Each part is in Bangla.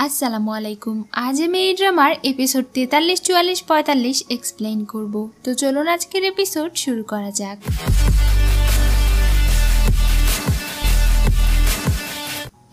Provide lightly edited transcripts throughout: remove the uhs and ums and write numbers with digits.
আসসালামু আলাইকুম। আজ আমি এই ড্রামার এপিসোড 43, 44, 45 এক্সপ্লেইন করব। তো চলুন আজকের এপিসোড শুরু করা যাক।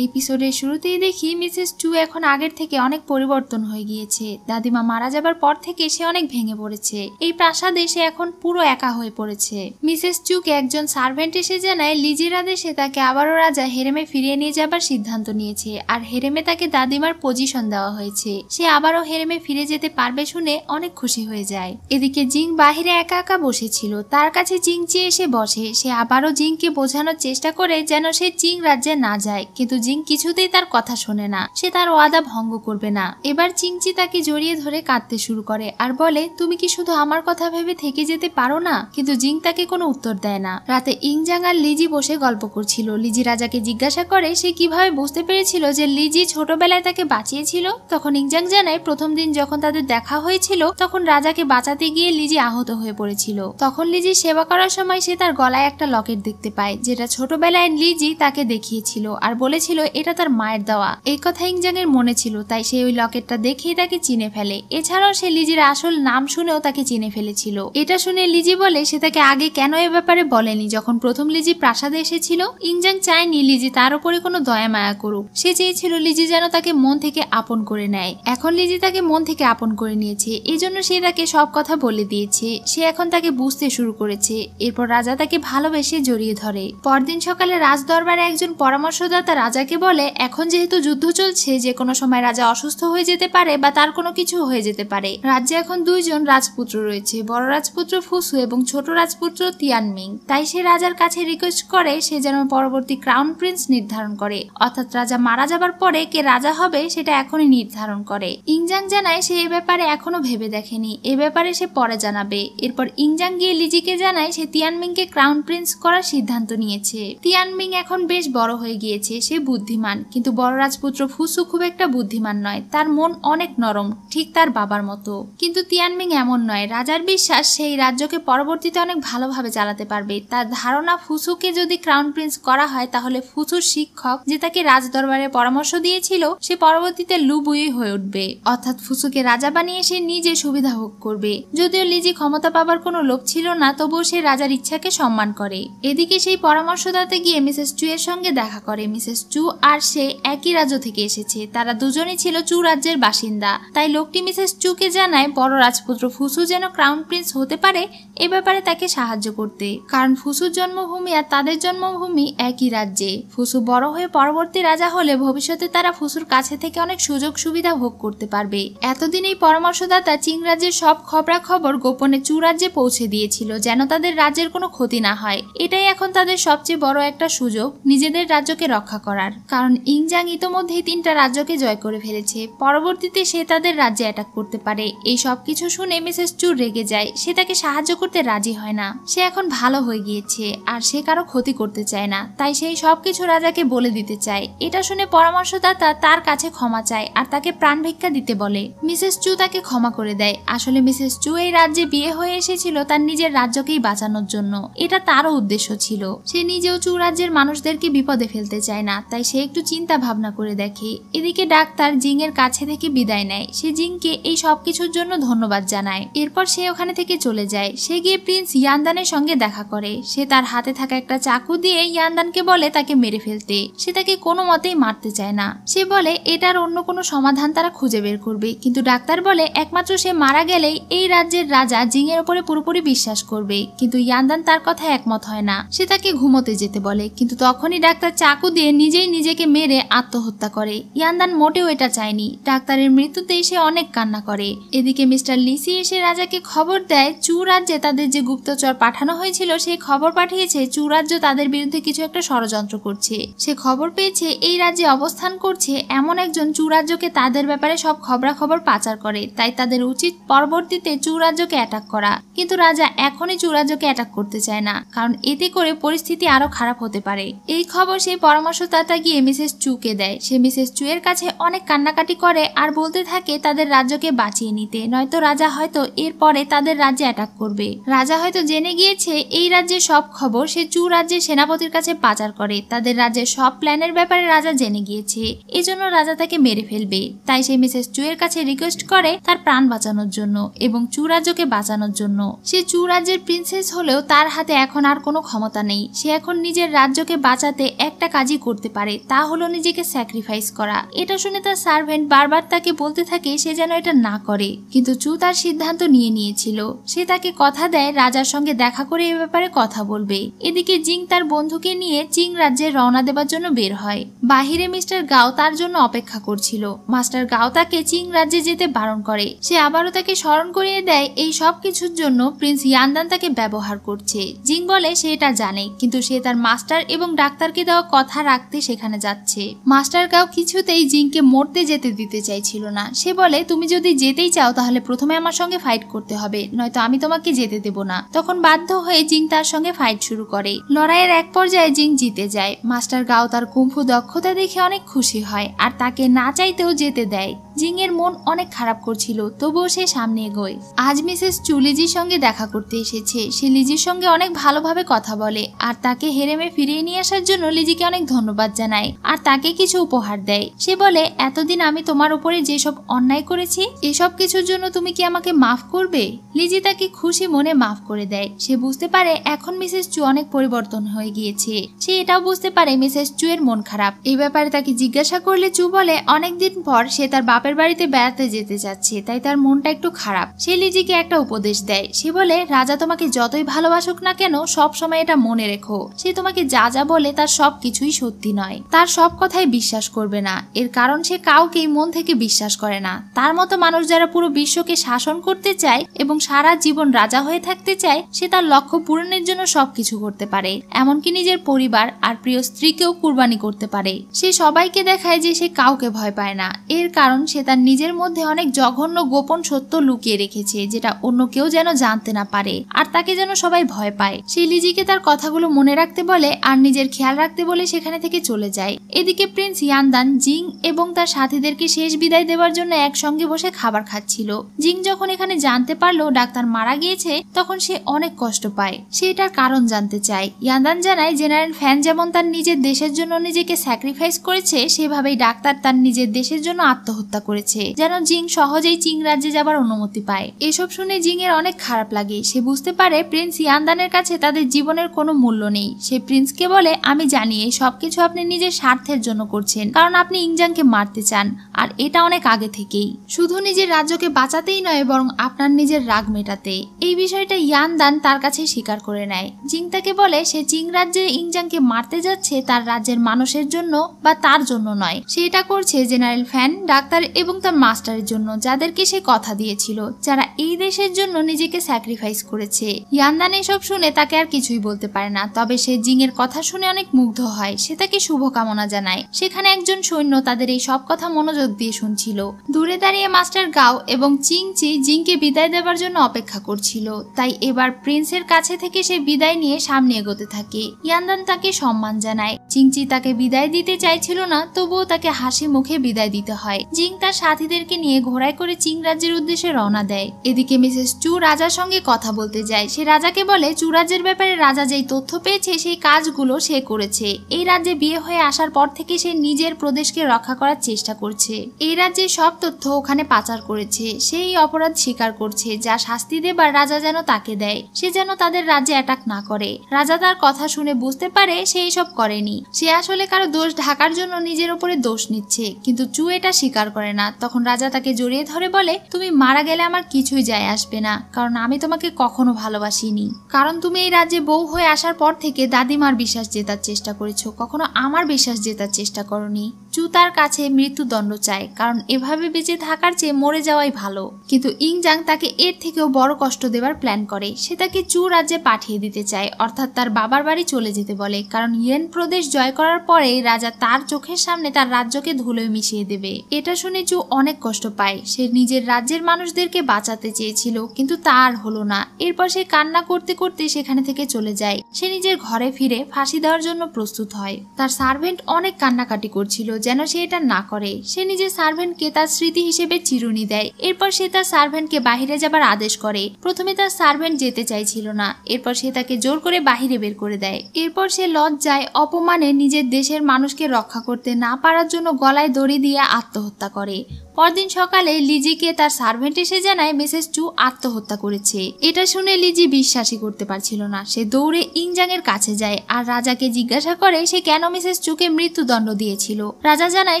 এপিসোডের শুরুতেই দেখি মিসেস চু এখন আগের থেকে অনেক পরিবর্তন হয়ে গিয়েছে। দাদিমা মারা যাবার পর থেকে সে অনেক ভেঙে পড়েছে। এই প্রাসাদে সে এখন পুরো একা হয়ে পড়েছে। মিসেস চুকে একজন সার্ভেন্ট এসে জানায় লিজির আদেশে তাকে আবারও রাজা হেরেমে ফিরিয়ে নিয়ে যাবার সিদ্ধান্ত নিয়েছে, আর হেরেমে তাকে দাদিমার পজিশন দেওয়া হয়েছে। সে আবারও হেরেমে ফিরে যেতে পারবে শুনে অনেক খুশি হয়ে যায়। এদিকে জিং বাহিরে একা একা বসেছিল, তার কাছে চিং চেয়ে এসে বসে। সে আবারও জিংকে বোঝানোর চেষ্টা করে যেন সে চিং রাজ্যে না যায়, কিন্তু জিং কিছুতেই তার কথা শোনে না। সে তার ওয়াদা ভঙ্গ করবে না। এবার চিংচি তাকে জড়িয়ে ধরে কাঁদতে শুরু করে আর বলে, তুমি কি শুধু আমার কথা ভেবে থেকে যেতে পারো না? কিন্তু জিং তাকে কোনো উত্তর দেয় না। রাতে ইংজাং আর লিজি বসে গল্প করছিল। লিজি রাজাকে জিজ্ঞাসা করে সে কিভাবে বুঝতে পেরেছিল যে লিজি ছোটবেলায় তাকে বাঁচিয়েছিল। তখন ইংজাং জানায় প্রথম দিন যখন তাদের দেখা হয়েছিল তখন রাজাকে বাঁচাতে গিয়ে লিজি আহত হয়ে পড়েছিল। তখন লিজি সেবা করার সময় সে তার গলায় একটা লকেট দেখতে পায়, যেটা ছোটবেলায় লিজি তাকে দেখিয়েছিল আর বলেছিল এটা তার মায়ের দেওয়া। এই কথা ইংজাং এর মনে ছিল, তাই সে ওই লকেটটা দেখেই তাকে চিনে ফেলে। এছাড়াও সে লিজির আসল নাম শুনেও তাকে চিনে ফেলেছিল। এটা শুনে লিজি বলে সে তাকে আগে কেন এ ব্যাপারে বলেনি যখন প্রথম লিজি প্রাসাদে এসেছিল। ইংজাং চায়নি লিজি তার উপরে কোনো দয়া মায়া করুক। সে চেয়েছিল লিজি যেন তাকে মন থেকে আপন করে নেয়। এখন লিজি তাকে মন থেকে আপন করে নিয়েছে, এই জন্য সে তাকে সব কথা বলে দিয়েছে। সে এখন তাকে বুঝতে শুরু করেছে। এরপর রাজা তাকে ভালোবেসে জড়িয়ে ধরে। পরদিন সকালে রাজ দরবারে একজন পরামর্শদাতা রাজাকে বলে এখন যেহেতু যুদ্ধ চলছে, যে কোনো সময় রাজা অসুস্থ হয়ে যেতে পারে বা তার কোনো কিছু হয়ে যেতে পারে। রাজ্যে এখন দুইজন রাজপুত্র রয়েছে, বড় রাজপুত্র ফুসু এবং ছোট রাজপুত্র তিয়ানমিং। তাই সে রাজার কাছে রিকোয়েস্ট করে সে যেন পরবর্তী ক্রাউন প্রিন্স নির্ধারণ করে, অর্থাৎ রাজা মারা যাবার পরে কে রাজা হবে সেটা এখনই নির্ধারণ করে। ইংজাং জানায় সে এ ব্যাপারে এখনো ভেবে দেখেনি, এ ব্যাপারে সে পরে জানাবে। এরপর ইংজাং গিয়ে লিজিকে জানায় সে তিয়ানমিংকে ক্রাউন প্রিন্স করার সিদ্ধান্ত নিয়েছে। তিয়ানমিং এখন বেশ বড় হয়ে গিয়েছে, সে বুদ্ধিমান, কিন্তু বড় রাজপুত্র ফুসু খুব একটা বুদ্ধিমান নয়। তার মন অনেক নরম, ঠিক তার বাবার মতো। কিন্তু তিয়ানমিং এমন নয়। রাজার বিশ্বাস সেই রাজ্যকে পরবর্তীতে অনেক ভালোভাবে চালাতে পারবে। তার ধারণা ফুসুকে যদি ক্রাউন প্রিন্স করা হয় তাহলে ফুসুর শিক্ষক যে তাকে রাজদরবারে পরামর্শ দিয়েছিল সে পরবর্তীতে লুবুই হয়ে উঠবে, অর্থাৎ ফুসুকে রাজা বানিয়ে সে নিজে সুবিধা ভোগ করবে। যদিও লিজি ক্ষমতা পাবার কোনো লোক ছিল না, তবুও সে রাজার ইচ্ছাকে সম্মান করে। এদিকে সেই পরামর্শদাতে গিয়ে মিসেস চু এর সঙ্গে দেখা করে। মিসেস চু আর সে একই রাজ্য থেকে এসেছে, তারা দুজনেই ছিল চু রাজ্যের বাসিন্দা। তাই লোকটি মিসেস চুকে জানায় বড় রাজপুত্র ফুসু যেন ক্রাউন প্রিন্স হতে পারে এ ব্যাপারে তাকে সাহায্য করতে, কারণ ফুসুর জন্মভূমি আর তাদের জন্মভূমি একই রাজ্যে। ফুসু বড় হয়ে পরবর্তী রাজা হলে ভবিষ্যতে তারা ফুসুর কাছে থেকে অনেক সুযোগ সুবিধা ভোগ করতে পারবে। এতদিন এই পরামর্শদাতা চিং রাজ্যের সব খবরাখবর গোপনে চু রাজ্যে পৌঁছে দিয়েছিল যেন তাদের রাজ্যের কোনো ক্ষতি না হয়। এটাই এখন তাদের সবচেয়ে বড় একটা সুযোগ নিজেদের রাজ্যকে রক্ষা করার, কারণ ইংজাং ইতোমধ্যেই 3টা রাজ্যকে জয় করে ফেলেছে। পরবর্তীতে সে তাদের রাজ্যে অ্যাটাক করতে পারে। এই সব কিছু শুনে মিসেস চু রেগে যায়। সে তাকে সাহায্য করতে রাজি হয় না। সে এখন ভালো হয়ে গিয়েছে আর সে কারো ক্ষতি করতে চায় না, তাই সেই সবকিছু রাজাকে বলে দিতে চায়। এটা শুনে পরামর্শদাতা তার কাছে ক্ষমা চায় আর তাকে প্রাণ ভিক্ষা দিতে বলে। মিসেস চু তাকে ক্ষমা করে দেয়। আসলে মিসেস চু এই রাজ্যে বিয়ে হয়ে এসেছিল তার নিজের রাজ্যকেই বাঁচানোর জন্য। এটা তারও উদ্দেশ্য ছিল। সে নিজেও চু রাজ্যের মানুষদেরকে বিপদে ফেলতে চায় না, তাই সে একটু চিন্তা ভাবনা করে দেখে। এদিকে ডাক্তার জিং এর কাছে থেকে বিদায় নেয়। সে জিংকে এই সবকিছুর জন্য ধন্যবাদ জানায়। এরপর সে ওখানে থেকে চলে যায়। সে গিয়ে প্রিন্স ইয়ানদানের সঙ্গে দেখা করে। সে তার হাতে থাকা একটা চাকু দিয়ে ইয়ানদানকে বলে তাকে মেরে ফেলতে। সে তাকে কোনো মতেই মারতে চায় না। সে বলে এটার অন্য কোনো সমাধান তারা খুঁজে বের করবে, কিন্তু ডাক্তার বলে একমাত্র সে মারা গেলেই এই রাজ্যের রাজা জিং এর উপরে পুরোপুরি বিশ্বাস করবে। কিন্তু ইয়ানদান তার কথা একমত হয় না। সে তাকে ঘুমোতে যেতে বলে, কিন্তু তখনই ডাক্তার চাকু দিয়ে নিজেই নিজেকে মেরে আত্মহত্যা করে। ইয়ানদান মোটেও এটা চায়নি। ডাক্তারের মৃত্যুতেই সে অনেক কান্না করে। এদিকে মিস্টার লিসি এসে রাজাকে খবর দেয় চু রাজ্যে তাদের যে গুপ্তচর পাঠানো হয়েছিল সেই খবর পাঠিয়েছে চু রাজ্য তাদের বিরুদ্ধে কিছু একটা ষড়যন্ত্র করছে। সে খবর পেয়েছে এই রাজ্যে অবস্থান করছে এমন একজন চু রাজ্যকে তাদের ব্যাপারে সব খবরাখবর পাচার করে। তাই তাদের উচিত পরবর্তীতে চু রাজ্যকে অ্যাটাক করা। কিন্তু রাজা এখনই চু রাজ্যকে অ্যাটাক করতে চায় না, কারণ এতে করে পরিস্থিতি আরো খারাপ হতে পারে। এই খবর সেই পরামর্শদাতা খবরটা গিয়ে মিসেস চুকে দেয়। সে মিসেস চু এর কাছে অনেক কান্নাকাটি করে আর বলতে থাকে তাদের রাজ্যকে বাঁচিয়ে নিতে, নয়তো রাজা হয়তো এরপরে তাদের রাজ্যে অ্যাটাক করবে। রাজা হয়তো জেনে গিয়েছে এই রাজ্যের সব খবর সে চু রাজ্যের সেনাপতির কাছে পাচার করে। তাদের রাজ্যের সব প্ল্যানের ব্যাপারে রাজা জেনে গিয়েছে, এজন্য রাজা তাকে মেরে ফেলবে। তাই সে মিসেস চু এর কাছে রিকোয়েস্ট করে তার প্রাণ বাঁচানোর জন্য এবং চু রাজ্যকে বাঁচানোর জন্য। সে চু রাজ্যের প্রিন্সেস হলেও তার হাতে এখন আর কোনো ক্ষমতা নেই। সে এখন নিজের রাজ্যকে বাঁচাতে একটা কাজই করতে পারে, তা হলো নিজেকে স্যাক্রিফাইস করা। এটা শুনে তার সার্ভেন্ট বারবার তাকে বলতে থাকে সে যেন এটা না করে, কিন্তু চু তার সিদ্ধান্ত নিয়ে নিয়েছিল। সে তাকে কথা দেয় রাজার সঙ্গে দেখা করে এ ব্যাপারে কথা বলবে। এদিকে জিং তার বন্ধুকে নিয়ে চিং রাজ্যে রওনা দেবার জন্য বের হয়। বাহিরে মিস্টার গাও তার জন্য অপেক্ষা করছিল। মাস্টার গাও তাকে চিং রাজ্যে যেতে বারণ করে। সে আবারও তাকে স্মরণ করিয়ে দেয় এই সব কিছুর জন্য প্রিন্স ইয়ানদান তাকে ব্যবহার করছে। জিং বলে সে এটা জানে, কিন্তু সে তার মাস্টার এবং ডাক্তারকে দেওয়া কথা রাখতে সেখানে যাচ্ছে। মাস্টার গাও কিছুতেই জিংকে মরতে যেতে দিতে চাইছিল না। সে বলে তুমি যদি যেতেই চাও তাহলে প্রথমে আমার সঙ্গে ফাইট করতে হবে, নয়তো আমি তোমাকে যেতে দেব না। তখন বাধ্য হয়ে জিং তার সঙ্গে ফাইট শুরু করে। লড়াইয়ের এক পর্যায়ে জিং জিতে যায়। মাস্টার গাও তার কুম্ফু দক্ষতা দেখে অনেক খুশি হয় আর তাকে না চাইতেও যেতে দেয়। জিং এর মন অনেক খারাপ করছিল, তবুও সে সামনে এগোয়। আজ মিসেস চু লিজির সঙ্গে দেখা করতে এসেছে। সে লিজির সঙ্গে অনেক ভালোভাবে কথা বলে আর তাকে হেরেমে ফিরিয়ে নিয়ে আসার জন্য লিজিকে অনেক ধন্যবাদ জানায় আর তাকে কিছু উপহার দেয়। সে বলে এতদিন আমি তোমার উপরে যেসব অন্যায় করেছি এসব কিছুর জন্য তুমি কি আমাকে মাফ করবে? লিজি তাকে খুশি মনে মাফ করে দেয়। সে বুঝতে পারে এখন মিসেস চু অনেক পরিবর্তন হয়ে গিয়েছে। সে এটাও বুঝতে পারে মিসেস চু এর মন খারাপ। এই ব্যাপারে তাকে জিজ্ঞাসা করলে চু বলে অনেকদিন পর সে তার বাপের বাড়িতে বেড়াতে যেতে যাচ্ছে, তাই তার মনটা একটু খারাপ। সে লিজিকে একটা উপদেশ দেয়। সে বলে রাজা তোমাকে যতই ভালোবাসুক না কেন সব সময় এটা মনে রেখো, সে তোমাকে যা যা বলে তার সব কিছুই সত্যি নয়। তার সব কথাই বিশ্বাস করবে না, এর কারণ সে কাউকেই মন থেকে বিশ্বাস করে না। তার মতো মানুষ যারা পুরো বিশ্বকে শাসন করতে চায় এবং সারা জীবন রাজা হয়ে থাকতে চায়, সে তার লক্ষ্য পূরণের জন্য সবকিছু করতে পারে, এমনকি নিজের পরিবার আর প্রিয় স্ত্রীকেও কুরবানি করতে পারে। সে সবাইকে দেখায় যে সে কাউকে ভয় পায় না, এর কারণ সে তার নিজের মধ্যে অনেক জঘন্য গোপন সত্য লুকিয়ে রেখেছে, যেটা অন্য কেউ যেন জানতে না পারে আর তাকে যেন সবাই ভয় পায়। সে লিজিকে তার কথাগুলো মনে রাখতে বলে আর নিজের খেয়াল রাখতে বলে সেখানে থেকে চলে যায়। এদিকে প্রিন্স ইয়ানদান জিং এবং তার সাথীদেরকে শেষ বিদায় দেওয়ার জন্য একসঙ্গে বসে খাবার খাচ্ছিল। জিং যখন এখানে জানতে পারলো ডাক্তার মারা গিয়েছে তখন সে অনেক কষ্ট পায়। সে এটার কারণ জানতে চায়। ইয়ানদান জানায় জেনারেল ফ্যান যেমন তার নিজের দেশের জন্য নিজেকে স্যাক্রিফাইস করেছে, সেভাবেই ডাক্তার তার নিজের দেশের জন্য আত্মহত্যা করেছে, যেন জিং সহজেই চিং রাজ্যে যাবার অনুমতি পায়। এসব শুনে জিং এর অনেক খারাপ লাগে। সে বুঝতে পারে প্রিন্স ইয়ানদানের কাছে তাদের জীবনের কোনো মূল্য নেই। সে প্রিন্সকে বলে আমি জানি এই সবকিছু আপনি নিজের স্বার্থের জন্য করছেন, কারণ আপনি ইংজাংকে মারতে চান, আর এটা অনেক আগে থেকেই। শুধু নিজের রাজ্যকে বাঁচাতেই নয় বরং আপনার নিজের রাগ মেটাতে। এই বিষয়টা ইয়ানদান তার কাছে স্বীকার করে নেয়। জিং তাকে বলে সে চিং রাজ্যে ইংজাংকে মারতে যাচ্ছে তার রাজ্যের মানুষের জন্য বা তার জন্য নয়, সে এটা করছে জেনারেল ফ্যান, ডাক্তার এবং তার মাস্টারের জন্য, যাদেরকে সে কথা দিয়েছিল, যারা এই দেশের জন্য নিজেকে স্যাক্রিফাইস করেছে। ইয়ানদান এসব শুনে তাকে আর কিছুই বলতে পারে না, তবে সে জিং এর কথা শুনে অনেক মুগ্ধ হয়। সে তাকে শুভকামনা জানায়। সেখানে একজন সৈন্য তাদের এই সব কথা মনোযোগ দিয়ে শুনছিল। দূরে দাঁড়িয়ে মাস্টার গাও এবং চিংচি জিংকে বিদায় দেওয়ার জন্য অপেক্ষা করছিল। তাই এবার প্রিন্সের কাছে থেকে সে বিদায় নিয়ে সামনে এগোতে থাকে। ইয়ানদান তাকে সম্মান জানায়। চিংচি তাকে বিদায় দিতে চাইছিল না, তবুও তাকে হাসি মুখে বিদায় দিতে হয়। জিং তার সাথীদেরকে নিয়ে ঘোড়ায় করে চিং রাজ্যের উদ্দেশ্যে রওনা দেয়। এদিকে মিসেস চু রাজার সঙ্গে কথা বলতে যায়। সে রাজাকে বলে চু রাজ্যের ব্যাপারে রাজা যেই তথ্য পেয়েছে সেই কাজগুলো সে করেছে। এই রাজ্যে বিয়ে হয়ে আসার পর থেকে সে নিজের প্রদেশকে রক্ষা করার চেষ্টা করছে। এই রাজ্যের সব তথ্য ওখানে পাচার করেছে। সেই অপরাধ স্বীকার করছে, যা শাস্তি দেবার রাজা যেন তাকে দেয়। সে যেন তাদের রাজ্যে অ্যাটাক না করে। রাজা তার কথা শুনে বুঝতে পারে সে এইসব করেনি। সে আসলে কারো দোষ ঢাকার জন্য নিজের উপরে দোষ নিচ্ছে, কিন্তু চু এটা স্বীকার করে না। তখন রাজা তাকে জড়িয়ে ধরে বলে তুমি মারা গেলে আমার কিছুই যায় আসবে না, কারণ আমি তোমাকে কখনো ভালোবাসিনি। কারণ তুমি এই রাজ্যে বউ হয়ে আসার পর থেকে দাদিমার বিশ্বাস জেতার চেষ্টা করেছো, কখনো আমার বিশ্বাস জেতার চেষ্টা করনি। চু তার কাছে মৃত্যুদণ্ড চায়, কারণ এভাবে বেঁচে থাকার চেয়ে মরে যাওয়াই ভালো। কিন্তু ইংজাং তাকে এর থেকেও বড় কষ্ট দেবার প্ল্যান করে। সে তাকে চু রাজ্যে পাঠিয়ে দিতে চায়, অর্থাৎ তার বাবার বাড়ি চলে যেতে বলে, কারণ ইয়েন প্রদেশ জয় করার পরে রাজা তার চোখের সামনে তার রাজ্যকে ধুলোয় মিশিয়ে দেবে। এটা শুনে চু অনেক কষ্ট পায়। সে নিজের রাজ্যের মানুষদেরকে বাঁচাতে চেয়েছিল, কিন্তু তার হলো না। এরপর সে কান্না করতে করতে সেখানে থেকে চলে যায়। সে নিজের ঘরে ফিরে ফাঁসি দেওয়ার জন্য প্রস্তুত হয়। তার সার্ভেন্ট অনেক কান্নাকাটি করছিল যেন সে এটা না করে। সে নিজের সার্ভেন্টকে তার স্মৃতি হিসেবে চিরুনি দেয়। এরপর সে তার সার্ভেন্টকে বাহিরে যাবার আদেশ করে। প্রথমে তার সার্ভেন্ট যেতে চাইছিল না, এরপর সে তাকে জোর করে বাহিরে বের করে দেয়। এরপর সে লজ্জায় অপমানে নিজের দেশের মানুষকে রক্ষা করতে না পারার জন্য গলায় দড়ি দিয়ে আত্মহত্যা করে। পরদিন সকালে লিজিকে তার সার্ভেন্ট এসে জানায় মিসেস চু আত্মহত্যা করেছে। এটা শুনে লিজি বিশ্বাসই করতে পারছিল না। সে দৌড়ে ইংজাং এর কাছে যায় আর রাজাকে জিজ্ঞাসা করে সে কেন মিসেস চুকে মৃত্যুদণ্ড দিয়েছিল। রাজা জানায়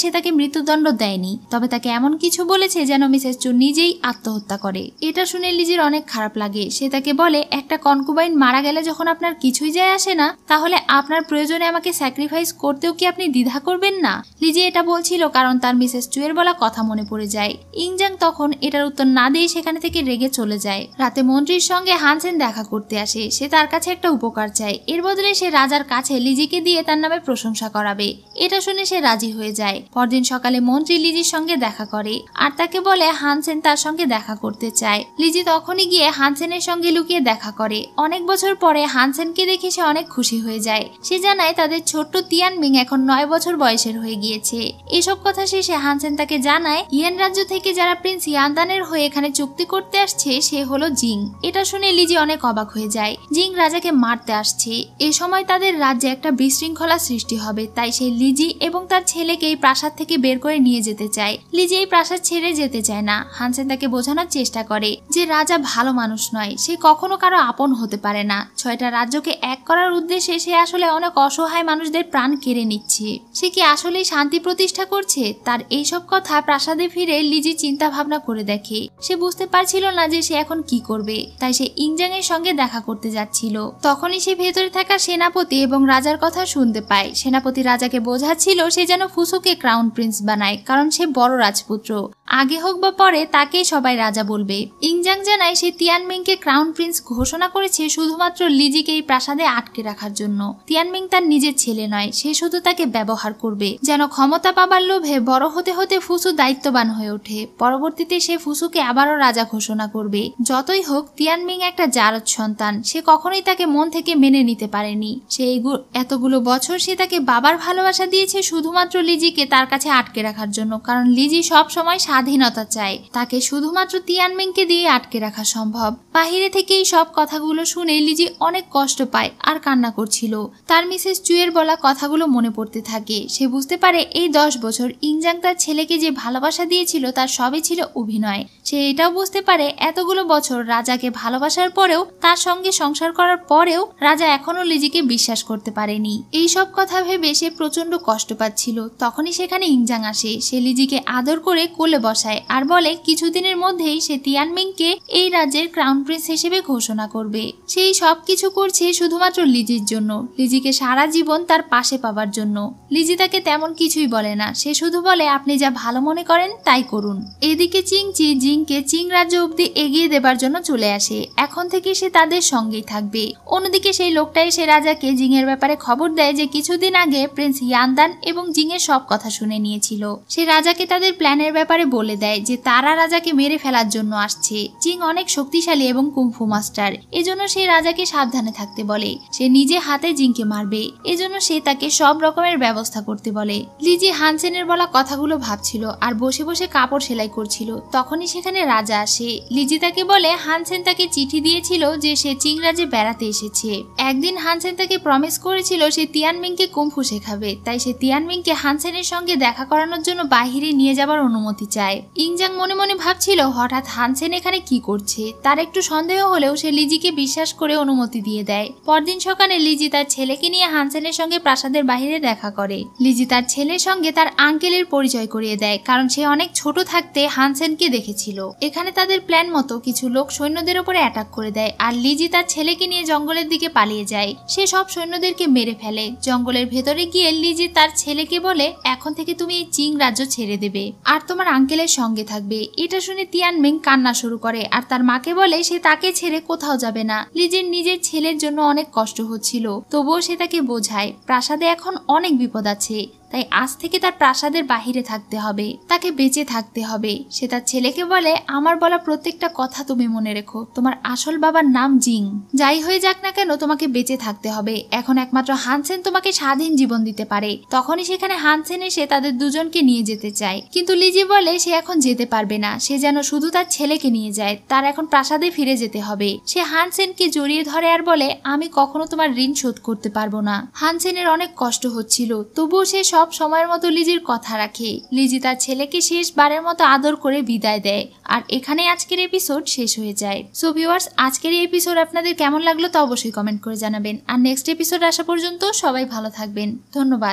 সে তাকে মৃত্যুদণ্ড দেয়নি, তবে তাকে এমন কিছু বলেছে যেন মিসেস চু নিজেই আত্মহত্যা করে। এটা শুনে লিজির অনেক খারাপ লাগে। সে তাকে বলে, একটা কনকুবাইন মারা গেলে যখন আপনার কিছুই যায় আসে না, তাহলে আপনার প্রয়োজনে আমাকে স্যাক্রিফাইস করতেও কি আপনি দ্বিধা করবেন না? লিজি এটা বলছিল কারণ তার মিসেস চু এর বলা কথা মনে পড়ে যায়। ইংজাং তখন এটার উত্তর না দিয়ে সেখানে থেকে রেগে চলে যায়। রাতে মন্ত্রীর সঙ্গে হানসেন দেখা করতে আসে। সে তার কাছে একটা উপকার চায়। এর বদলে সে রাজার কাছে লিজিকে দিয়ে তার নামে প্রশংসা করাবে। এটা শুনে সে রাজি হয়ে যায়। পরদিন সকালে মন্ত্রী লিজির সঙ্গে দেখা করে আর তাকে বলে হানসেন তার সঙ্গে দেখা করতে চায়। লিজি তখনই গিয়ে হানসেনের সঙ্গে লুকিয়ে দেখা করে। অনেক বছর পরে হানসেনকে দেখে সে অনেক খুশি হয়ে যায়। সে জানায় তাদের ছোট্ট তিয়ানমিং এখন 9 বছর বয়সের হয়ে গিয়েছে। এসব কথা শেষে হানসেন তাকে জানায় ইয়েন রাজ্য থেকে যারা প্রিন্স ইয়ানদানের হয়ে এখানে চুক্তি করতে আসছে সে হলো জিং। এটা শুনে লিজি অনেক অবাক হয়ে যায়। জিং রাজাকে মারতে আসছে। এ সময় তাদের রাজ্যে একটা বিশৃঙ্খলা সৃষ্টি হবে, তাই সে লিজি এবং তার ছেলেকে এই প্রাসাদ থেকে বের করে নিয়ে যেতে চায়। লিজি এই প্রাসাদ ছেড়ে যেতে চায় না। হানসেন তাকে বোঝানোর চেষ্টা করে যে রাজা ভালো মানুষ নয়, সে কখনো কারো আপন হতে পারে না। 6টা রাজ্যকে এক করার উদ্দেশ্যে সে আসলে অনেক অসহায় মানুষদের প্রাণ কেড়ে নিচ্ছে। সে কি আসলেই শান্তি প্রতিষ্ঠা করছে? তার এইসব কথা প্রাসাদে ফিরে লিজি চিন্তা ভাবনা করে দেখে। সে বুঝতে পারছিল না যে সে এখন কি করবে, তাই সে ইংজাং এর সঙ্গে দেখা করতে যাচ্ছিল। তখনই সে ভেতরে থাকা সেনাপতি এবং রাজার কথা শুনতে পায়। সেনাপতি রাজাকে বোঝাচ্ছিল সে যেন ফুসুকে ক্রাউন প্রিন্স বানায়, কারণ সে বড় রাজপুত্র। আগে হোক বা পরে তাকেই সবাই রাজা বলবে। ইংজাং জানায় সে তিয়ানমিংকে ক্রাউন প্রিন্স ঘোষণা করেছে শুধুমাত্র লিজিকে এই প্রাসাদে আটকে রাখার জন্য। তিয়ানমিং তার নিজের ছেলে নয়, সে শুধু তাকে ব্যবহার করবে যেন ক্ষমতা পাবার লোভে বড় হতে হতে ফুসু দায়িত্ববান হয়ে ওঠে। পরবর্তীতে সে ফুসুকে আবারও রাজা ঘোষণা করবে। যতই হোক তিয়ানমিং একটা জারজ সন্তান, সে কখনোই তাকে মন থেকে মেনে নিতে পারেনি। সে এতগুলো বছর সে তাকে বাবার ভালোবাসা দিয়েছে শুধুমাত্র লিজিকে তার কাছে আটকে রাখার জন্য, কারণ লিজি সব সময় স্বাধীনতা চায়। তাকে শুধুমাত্র তিয়ানমিংকে দিয়ে আটকে রাখা সম্ভব। বাহিরে থেকে এই সব কথাগুলো শুনে লিজি অনেক কষ্ট পায় আর কান্না করছিল। তার মিসেস চুয়ের বলা কথাগুলো মনে পড়তে থাকে। সে বুঝতে পারে এই 10 বছর ইংজাং তার ছেলেকে যে ভালোবাসা দিয়েছিল তার সবই ছিল অভিনয়। সে এটাও বুঝতে পারে এতগুলো বছর রাজাকে ভালোবাসার পরেও, তার সঙ্গে সংসার করার পরেও রাজা এখনো লিজিকে বিশ্বাস করতে পারেনি। এই সব কথা ভেবে সে প্রচন্ড কষ্ট পাচ্ছিল। তখনই সেখানে ইংজাং আসে। সে লিজিকে আদর করে কোলে বসায় আর বলে কিছুদিনের মধ্যেই সে তিয়ানমিংকে এই রাজ্যের ক্রাউন প্রিন্স হিসেবে ঘোষণা করবে। সেই সব কিছু করছে শুধুমাত্র লিজির জন্য, লিজিকে সারা জীবন তার পাশে পাবার জন্য। লিজি তাকে তেমন কিছুই বলে না। সে শুধু বলে আপনি যা ভালো মনে করেন তাই করুন। এদিকে চিংচি জিংকে চিং রাজ্য অব্দি এগিয়ে দেবার জন্য চলে আসে। এখন থেকে সে তাদের সঙ্গেই থাকবে। অন্যদিকে সেই লোকটা এসে রাজাকে জিং এর ব্যাপারে খবর দেয় যে কিছুদিন আগে প্রিন্স ইয়ানদান এবং জিং এর সব কথা শুনে নিয়েছিল। সে রাজাকে তাদের প্ল্যানের ব্যাপারে বলে দেয় যে তারা রাজাকে মেরে ফেলার জন্য আসছে। জিং অনেক শক্তিশালী এবং কুংফু মাস্টার, এজন্য সে রাজাকে সাবধানে থাকতে বলে। সে নিজে হাতে জিংকে মারবে, এজন্য সে তাকে সব রকমের ব্যবস্থা করতে বলে। লিজি হানসেনের বলা কথাগুলো ভাবছিল আর বসে বসে কাপড় সেলাই করছিল। তখনই সেখানে রাজা আসে। লিজি তাকে বলে হানসেন তাকে চিঠি দিয়েছিল যে সে চিং রাজ্যে বেড়াতে এসেছে। একদিন হানসেন তাকে প্রমিস করেছিল সে তিয়ানমিংকে কুংফু শেখাবে, তাই সে তিয়ানমিংকে হানসেনের সঙ্গে দেখা করানোর জন্য বাহিরে নিয়ে যাবার অনুমতি চায়। যায়। ইংজাং মনে মনে ভাবছিল হঠাৎ হানসেন এখানে কি করছে। তার একটু সন্দেহ হলেও সে লিজিকে বিশ্বাস করে অনুমতি দিয়ে দেয়। পরদিন সকালে লিজি তার ছেলেকে নিয়ে হানসেনের সঙ্গে প্রাসাদের বাইরে দেখা করে। লিজি তার ছেলের সঙ্গে তার আঙ্কেলের পরিচয় করিয়ে দেয়, কারণ সে অনেক ছোট থাকতে হানসেনকে দেখেছিল। এখানে তাদের প্ল্যান মতো কিছু লোক সৈন্যদের উপরে অ্যাটাক করে দেয়, আর লিজি তার ছেলেকে নিয়ে জঙ্গলের দিকে পালিয়ে যায়। সে সব সৈন্যদেরকে মেরে ফেলে। জঙ্গলের ভেতরে গিয়ে লিজি তার ছেলেকে বলে, এখন থেকে তুমি এই চিং রাজ্য ছেড়ে দেবে আর তোমার আঙ্কেলের সঙ্গে থাকবে। এটা শুনে তিয়ানমিং কান্না শুরু করে আর তার মাকে বলে সে তাকে ছেড়ে কোথাও যাবে না। লিজির নিজের ছেলের জন্য অনেক কষ্ট হচ্ছিল, তবুও সে তাকে বোঝায় প্রাসাদে এখন অনেক বিপদ আছে, তাই আজ থেকে তার প্রাসাদের বাহিরে থাকতে হবে, তাকে বেঁচে থাকতে হবে। সে তার ছেলেকে বলে, আমার বলা প্রত্যেকটা কথা তুমি মনে রেখো। তোমার আসল বাবার নাম জিং। যাই হয়ে যাক না কেন তোমাকে বেঁচে থাকতে হবে। এখন একমাত্র হানসেন তোমাকে স্বাধীন জীবন দিতে পারে। তখনই সেখানে হানসেন এসে তাদের দুজনকে নিয়ে যেতে চায়, কিন্তু লিজি বলে সে এখন যেতে পারবে না। সে যেন শুধু তার ছেলেকে নিয়ে যায়, তার এখন প্রাসাদে ফিরে যেতে হবে। সে হানসেনকে জড়িয়ে ধরে আর বলে, আমি কখনো তোমার ঋণ শোধ করতে পারবো না। হানসেনের অনেক কষ্ট হচ্ছিল, তবুও সে সব সময়ের মতো লিজির কথা রাখে। লিজি তার ছেলেকে শেষবারের মতো আদর করে বিদায় দেয়। আর এখানে আজকের এপিসোড শেষ হয়ে যায়। সো ভিউয়ার্স, আজকের এই এপিসোড আপনাদের কেমন লাগলো তা অবশ্যই কমেন্ট করে জানাবেন। আর নেক্সট এপিসোড আসা পর্যন্ত সবাই ভালো থাকবেন। ধন্যবাদ।